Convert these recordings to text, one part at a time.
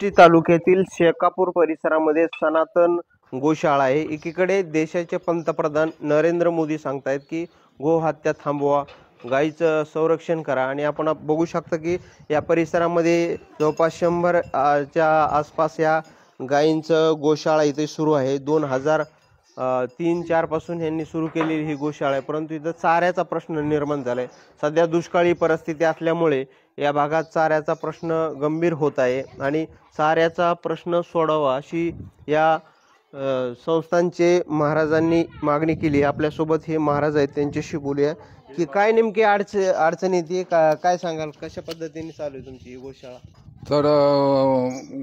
आष्टी तालुक्यातील शेकापूर परिसरामध्ये सनातन गोशाळा आहे। एकीकडे देशाचे पंतप्रधान नरेंद्र मोदी सांगतायत की गोहत्या थांबवा, गायीचं संरक्षण करा आणि आपण बघू शकता की या परिसरामध्ये जवळपास 100 च्या आसपास या गायींचं गोशाळा इथे सुरू आहे। 2003-04 पासून यांनी सुरू केलेली ही गोशाळा आहे, परंतु इथं चाऱ्याचा प्रश्न निर्माण झालाय। सध्या दुष्काळी परिस्थिती असल्यामुळे या भागात चाऱ्याचा प्रश्न गंभीर होत आहे आणि चाऱ्याचा प्रश्न सोडावा अशी या संस्थांचे महाराजांनी मागणी केली। आपल्यासोबत हे महाराज आहेत, त्यांच्याशी बोलूया की काय नेमकी अडचण येते, काय सांगाल, कशा पद्धतीने चालू आहे तुमची गोशाळा? तर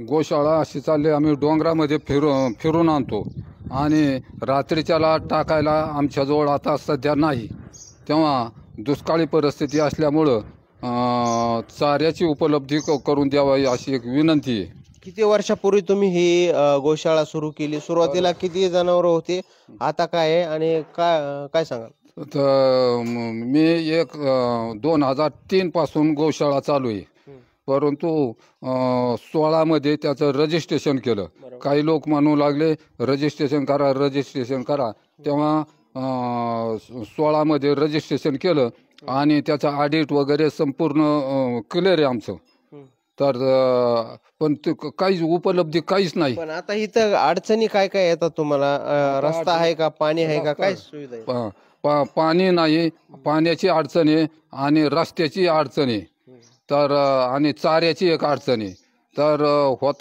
गोशाळा अशी चालली, आम्ही डोंगरामध्ये फिरून आणतो आणि रात्रीच्याला टाकायला आमच्याजवळ आता सध्या नाही। तेव्हा दुष्काळी परिस्थिती असल्यामुळं चाऱ्याची उपलब्धी करून द्यावी अशी एक विनंती आहे। किती वर्षापूर्वी तुम्ही ही गोशाळा सुरू केली? सुरुवातीला किती जनावर होते, आता काय आहे आणि काय सांगाल? तर मी 2003 पासून गोशाळा चालू आहे, परंतु 16 मध्ये त्याचं रजिस्ट्रेशन केलं। काही लोक म्हणू लागले रजिस्ट्रेशन करा, तेव्हा 16 मध्ये रजिस्ट्रेशन केलं आणि त्याचा ऑडिट वगैरे संपूर्ण क्लिअर आहे आमचं। तर पण काहीच उपलब्धी काहीच नाही। पण आता इथं अडचणी काय काय येतात तुम्हाला? रस्ता आहे का, पाणी आहे का, काय सुविधा आहे? पाणी नाही, पाण्याची अडचण आहे आणि रस्त्याची अडचण आहे, तर आणि चाऱ्याची एक अडचण आहे। तर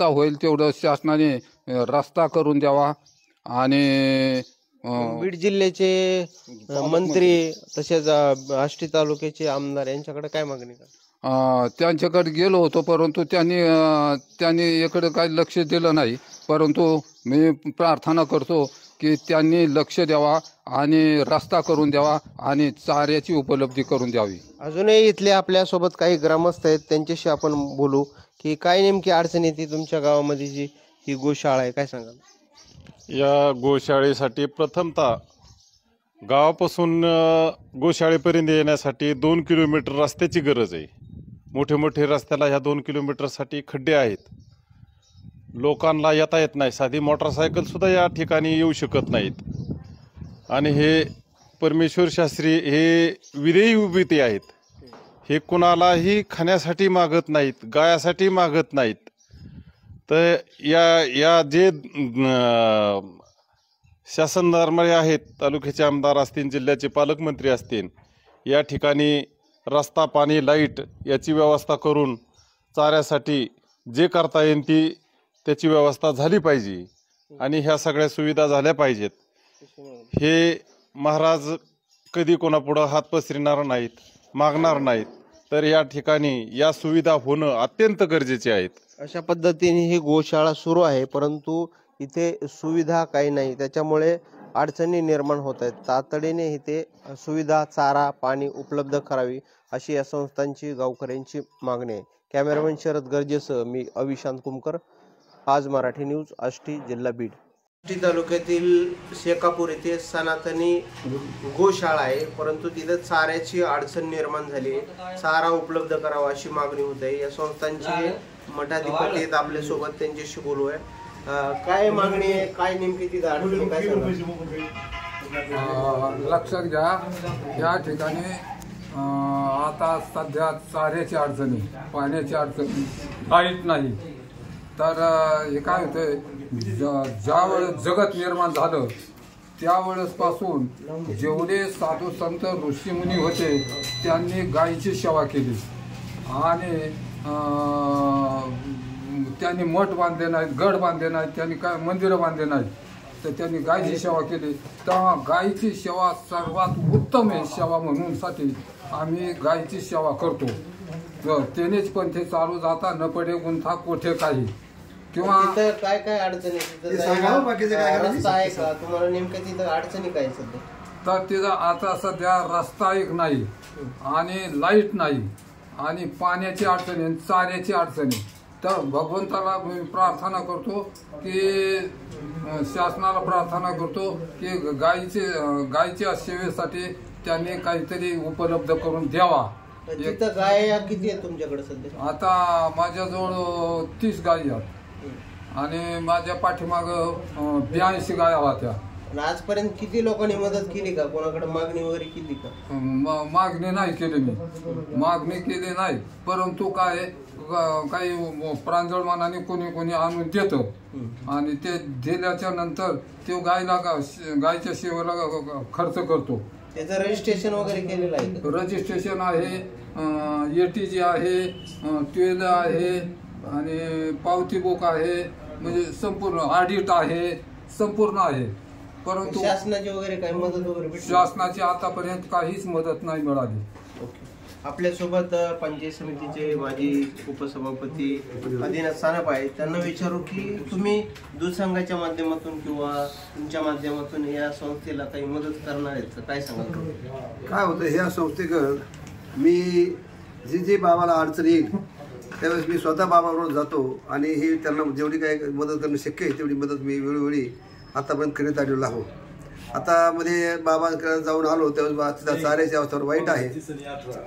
होईल तेवढं शासनाने रस्ता करून द्यावा। आणि बीड जिल्ह्याचे मंत्री तसेच आष्टी तालुक्याचे आमदार यांच्याकडे काय मागणी का? त्यांच्याकडे गेलो होतो, परंतु त्यांनी इकडे काही लक्ष दिलं नाही। परंतु मी प्रार्थना करतो की त्यांनी लक्ष द्यावा आणि रस्ता करून द्यावा आणि चाऱ्याची उपलब्धी करून द्यावी। अजूनही इथले आपल्यासोबत काही ग्रामस्थ आहेत, त्यांच्याशी आपण बोलू की काय नेमकी अडचण येते तुमच्या गावामध्ये जी ही गोशाळा आहे, काय सांगाल? या गोशाळेसाठी प्रथमतः गावापासून गोशाळेपर्यंत येण्यासाठी 2 किलोमीटर रस्त्याची गरज आहे। मोठे मोठे रस्त्याला ह्या 2 किलोमीटरसाठी खड्डे आहेत, लोकांना येता येत नाही, साधी मोटरसायकल सुद्धा या ठिकाणी येऊ शकत नाहीत। आणि हे परमेश्वर शास्त्री हे विधेयी उभीते आहेत, हे कुणालाही खाण्यासाठी मागत नाहीत, गायासाठी मागत नाहीत। तर या जे शासन दरबारी आहेत, तालुक्याचे आमदार असतील, जिल्ह्याचे पालकमंत्री असतील, या ठिकाणी रस्ता, पाणी, लाईट याची व्यवस्था करून चाऱ्यासाठी जे करता येईल त्याची व्यवस्था झाली पाहिजे आणि ह्या सगळ्या सुविधा झाल्या पाहिजेत। हे महाराज कधी कोणापुढं हात पसरणार नाहीत, मागणार नाहीत, तर या ठिकाणी या सुविधा होणं अत्यंत गरजेचे आहेत। अशा पद्धतीने ही गोशाळा सुरू आहे, परंतु इथे सुविधा काही नाही, त्याच्यामुळे अडचणी निर्माण होत आहेत। तातडीने इथे सुविधा, चारा, पाणी उपलब्ध करावी अशी या संस्थांची, गावकऱ्यांची मागणी आहे। कॅमेरामॅन शरद गर्जेसह मी अविशांत कुमकर, आज मराठी न्यूज, आष्टी, जिल्हा बीड। आष्टी तालुक्यातील शेकापूर येथे सनातनी गोशाळा आहे, परंतु तिथे चाऱ्याची अडचण निर्माण झाली आहे। चारा उपलब्ध करावा अशी मागणी होत आहे। या संस्थांचे मठाधिपती आहेत आपल्यासोबत, त्यांच्याशी बोलूया। काय मागणी आहे, काय नेमकी तिथं अडचणी, काय सांगा? लक्षात घ्या, या ठिकाणी आता सध्या चाऱ्याची अडचणी, पाण्याची अडचणी काहीच नाही। तर हे काय होतंय, ज्यावेळेस जगत निर्माण झालं त्यावेळेस पासून जेवढे साधू संत ऋषीमुनी होते त्यांनी गायीची सेवा केली आणि त्यांनी मठ बांधले नाहीत, गड बांधले नाहीत, त्यांनी काय मंदिरं बांधले नाहीत, तर त्यांनी गायीची सेवा केली। तेव्हा गायीची सेवा सर्वात उत्तम आहे सेवा म्हणून साठी आम्ही गायीची सेवा करतो। तर त्यानेच पण ते चालू जाता न पडे गुंथा कोठे काही किंवा काय काय अडचणी रस्ता आहे का तुम्हाला, नेमकं तिथं अडचणी काय सध्या? तर तिथं आता सध्या रस्ता एक नाही आणि लाईट नाही आणि पाण्याची अडचणी, चाऱ्याची अडचणी। तर भगवंताला मी प्रार्थना करतो की शासनाला प्रार्थना करतो की गायीच्या सेवेसाठी त्यांनी काहीतरी उपलब्ध करून द्यावा। तिथं गाय किती आहेत तुमच्याकडे सध्या? आता माझ्याजवळ 30 गायी आहेत। आणि माझ्या पाठीमाग 82 गाया होत्या. आणि आजपर्यंत किती लोकांनी मदत केली का? कोणाकडे मागणी वगैरे केली का? मागणी नाही केली मी, मागणी केली नाही. परंतु काय काही प्रांजळ मनाने कोणी कोणी आणून देतं आणि ते दिल्याच्या नंतर ते गायच्या सेवेला खर्च करतो. त्याचं रजिस्ट्रेशन वगैरे केलेलं आहे? रजिस्ट्रेशन आहे, ATG आहे, ट्वेल आहे आणि पावती बुक आहे, म्हणजे संपूर्ण ऑडिट आहे, संपूर्ण आहे. परंतु शासनाची वगैरे काही मदत वगैरे भेटली? शासनाची आतापर्यंत काहीच मदत नाही मिळाली. आपल्यासोबत पंचायत समितीचे माजी उपसभापती आदिनाथ सानप आहेत. त्यांना विचारू की तुम्ही दूध संघाच्या माध्यमातून किंवा तुमच्या माध्यमातून या संस्थेला काही मदत करणार आहेत तर काय सांगाल? काय होतं ह्या संस्थेकडं मी जी बाबाला अडचण येईल त्यावेळेस मी स्वतः बाबाबरोबर जातो आणि ही त्यांना जेवढी काही मदत करणं शक्य आहे तेवढी मदत मी वेळोवेळी आतापर्यंत करत आलेलो आहो. आता मध्ये बाबांकडे जाऊन आलो त्यावेळेस तिथं चाऱ्याची अवस्था वाईट आहे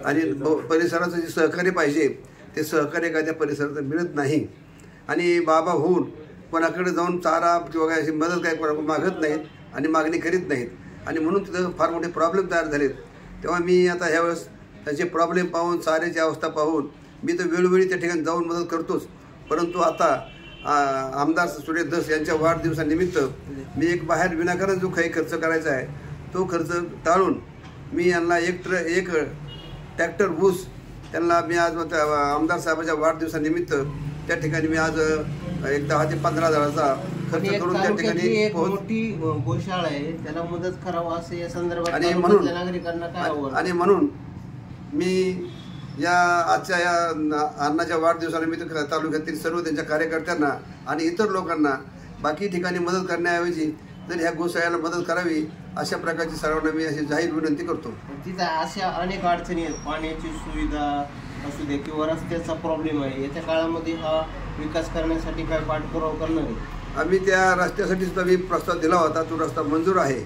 आणि परिसराचं जे सहकार्य पाहिजे ते सहकार्य काय त्या परिसराचं मिळत नाही. आणि बाबा होऊन कोणाकडे जाऊन चारा किंवा काय अशी मदत काय कोणाकडे मागत नाहीत आणि मागणी करीत नाहीत आणि म्हणून तिथं फार मोठे प्रॉब्लेम तयार झालेत. तेव्हा मी आता ह्यावेळेस त्याचे प्रॉब्लेम पाहून चाऱ्याची अवस्था पाहून मी तर वेळोवेळी त्या ठिकाणी जाऊन मदत करतोच. परंतु आता आमदार सुरेश धस यांच्या वाढदिवसानिमित्त मी एक बाहेर विनाकारण जो काही खर्च करायचा आहे तो खर्च टाळून मी यांना एक ट्रॅक्टर ऊस त्यांना मी आज आमदार साहेबांच्या वाढदिवसानिमित्त त्या ठिकाणी मी आज एक 10,000 ते 15,000चा खर्च करून त्या ठिकाणी मोठी गोशाळा आहे त्याला मदत करावं असं या संदर्भात आणि नागरिकांना काय आव्हान? आणि म्हणून मी या आजच्या या अण्णाच्या वाढदिवसानिमित्त तालुक्यातील सर्व त्यांच्या कार्यकर्त्यांना आणि इतर लोकांना बाकी ठिकाणी मदत करण्याऐवजी जर ह्या गोशाळ्याला मदत करावी अशा प्रकारची सर्वांना मी अशी जाहीर विनंती करतो. तिथं अशा अनेक अडचणी आहेत, पाण्याची सुविधा असू दे किंवा रस्त्याचा प्रॉब्लेम आहे. येत्या काळामध्ये हा विकास करण्यासाठी काय पाठपुरावा करणार आहे? आम्ही त्या रस्त्यासाठी सुद्धा मी प्रस्ताव दिला होता, तो रस्ता मंजूर आहे.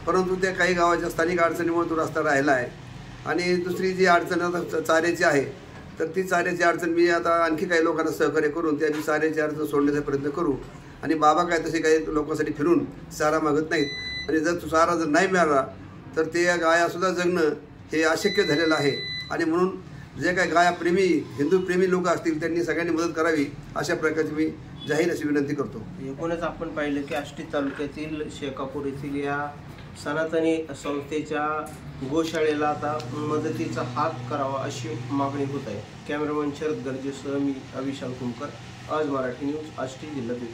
परंतु त्या काही गावाच्या स्थानिक अडचणीमुळे तो रस्ता राहिला आहे. आणि दुसरी जी अडचण आता चाऱ्याची आहे तर ती चाऱ्याची अडचण मी आता आणखी काही लोकांना सहकार्य करून त्या चाऱ्याची अडचण सोडण्याचा प्रयत्न करू. आणि बाबा काय तसे काही लोकांसाठी फिरून चारा मागत नाहीत आणि जर चारा जर नाही मिळाला तर ते गायासुद्धा जगणं हे अशक्य झालेलं आहे. आणि म्हणून जे काही गायाप्रेमी हिंदूप्रेमी लोक असतील त्यांनी सगळ्यांनी मदत करावी अशा प्रकारची मी जाहीर अशी विनंती करतो. एकूणच आपण पाहिलं की आष्टी तालुक्यातील शेकापूर येथील या सनातनी संस्थेच्या गोशाळेला आता मदतीचा हात करावा अशी मागणी होत आहे. कॅमेरामॅन शरद गर्जेसह मी अविशाल कुमकर, आज मराठी न्यूज, आष्टी, जिल्हा बीड.